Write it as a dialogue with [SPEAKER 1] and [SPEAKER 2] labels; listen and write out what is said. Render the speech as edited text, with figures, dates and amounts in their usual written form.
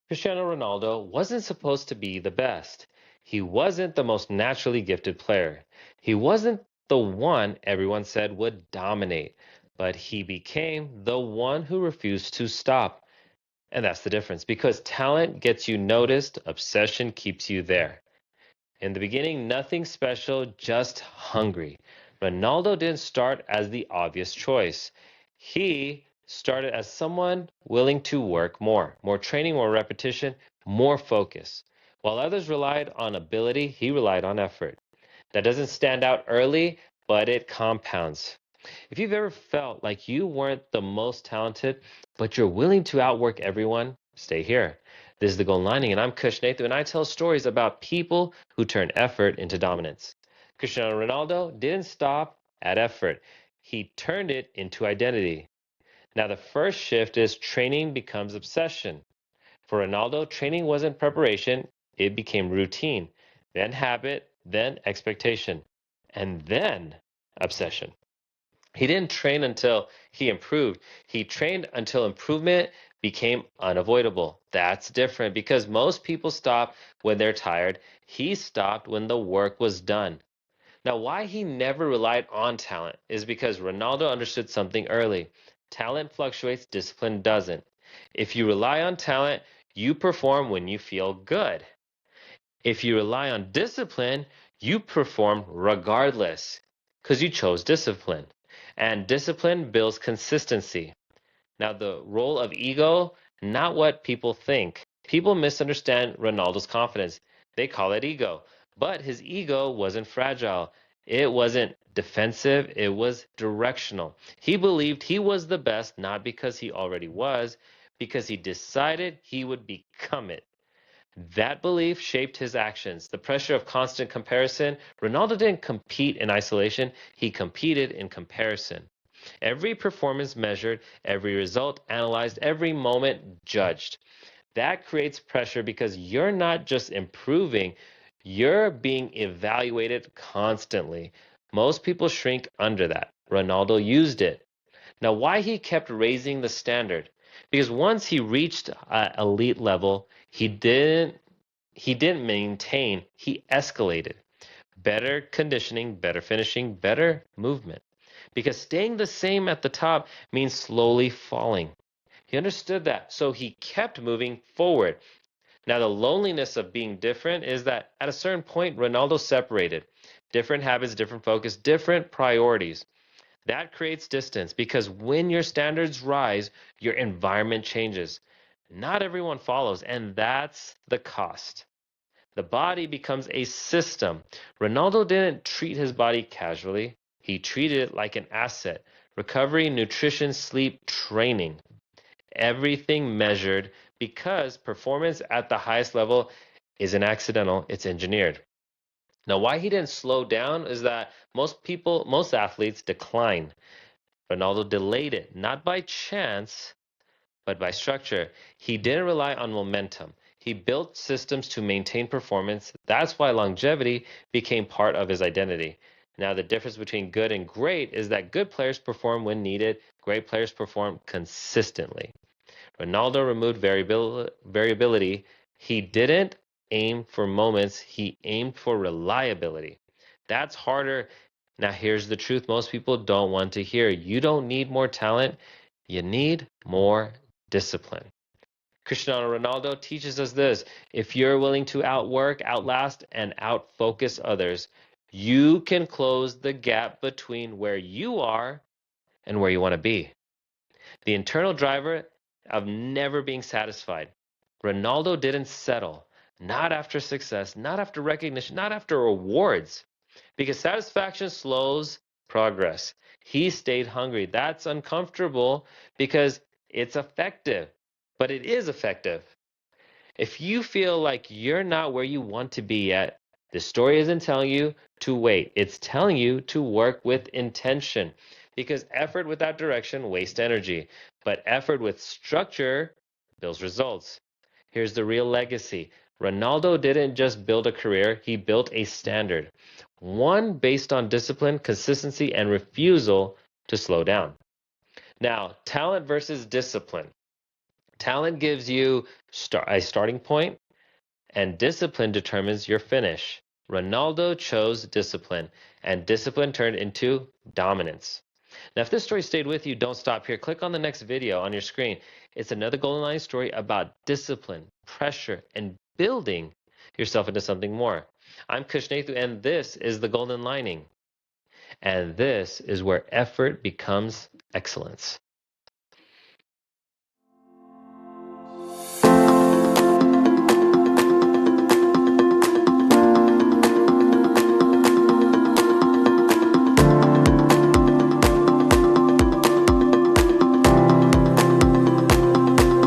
[SPEAKER 1] Cristiano Ronaldo wasn't supposed to be the best. He wasn't the most naturally gifted player. He wasn't the one everyone said would dominate, but he became the one who refused to stop. And that's the difference because talent gets you noticed, obsession keeps you there. In the beginning, nothing special, just hungry. Ronaldo didn't start as the obvious choice. He started as someone willing to work more training, more repetition, more focus. While others relied on ability, he relied on effort. That doesn't stand out early, but it compounds. If you've ever felt like you weren't the most talented, but you're willing to outwork everyone, stay here. This is The Golden Lining, and I'm Kush Nathan, and I tell stories about people who turn effort into dominance. Cristiano Ronaldo didn't stop at effort. He turned it into identity. Now, the first shift is training becomes obsession. For Ronaldo, training wasn't preparation, it became routine, then habit, then expectation, and then obsession. He didn't train until he improved. He trained until improvement became unavoidable. That's different because most people stop when they're tired. He stopped when the work was done. Now, why he never relied on talent is because Ronaldo understood something early. Talent fluctuates, discipline doesn't. If you rely on talent, you perform when you feel good. If you rely on discipline, you perform regardless because you chose discipline. And discipline builds consistency. Now, the role of ego, not what people think. People misunderstand Ronaldo's confidence. They call it ego. But his ego wasn't fragile. It wasn't defensive. It was directional. He believed he was the best, not because he already was, because he decided he would become it. That belief shaped his actions. The pressure of constant comparison. Ronaldo didn't compete in isolation, he competed in comparison. Every performance measured, every result analyzed, every moment judged. That creates pressure because you're not just improving, you're being evaluated constantly. Most people shrink under that. Ronaldo used it. Now, why he kept raising the standard? Because once he reached elite level, he didn't maintain, he escalated. Better conditioning, better finishing, better movement. Because staying the same at the top means slowly falling. He understood that, so he kept moving forward. Now, the loneliness of being different is that at a certain point, Ronaldo separated. Different habits, different focus, different priorities. That creates distance because when your standards rise, your environment changes. Not everyone follows, and that's the cost. The body becomes a system. Ronaldo didn't treat his body casually, he treated it like an asset. Recovery, nutrition, sleep, training. Everything measured because performance at the highest level isn't accidental, it's engineered. Now, why he didn't slow down is that most athletes decline. Ronaldo delayed it, not by chance, but by structure. He didn't rely on momentum. He built systems to maintain performance. That's why longevity became part of his identity. Now, the difference between good and great is that good players perform when needed, great players perform consistently. Ronaldo removed variability. He didn't aim for moments, he aimed for reliability. That's harder. Now, here's the truth most people don't want to hear. You don't need more talent, you need more discipline. Cristiano Ronaldo teaches us this. If you're willing to outwork, outlast, and outfocus others, you can close the gap between where you are and where you want to be. The internal driver of never being satisfied. Ronaldo didn't settle, not after success, not after recognition, not after awards, because satisfaction slows progress. He stayed hungry. That's uncomfortable because it's effective, but it is effective. If you feel like you're not where you want to be yet, the story isn't telling you to wait. It's telling you to work with intention because effort without direction wastes energy, but effort with structure builds results. Here's the real legacy. Ronaldo didn't just build a career, he built a standard. One based on discipline, consistency, and refusal to slow down. Now, talent versus discipline. Talent gives you a starting point, and discipline determines your finish. Ronaldo chose discipline, and discipline turned into dominance. Now, if this story stayed with you, don't stop here. Click on the next video on your screen. It's another Golden Line story about discipline, pressure, and building yourself into something more. I'm Krishnathu, and this is the Golden Lining. And this is where effort becomes excellence.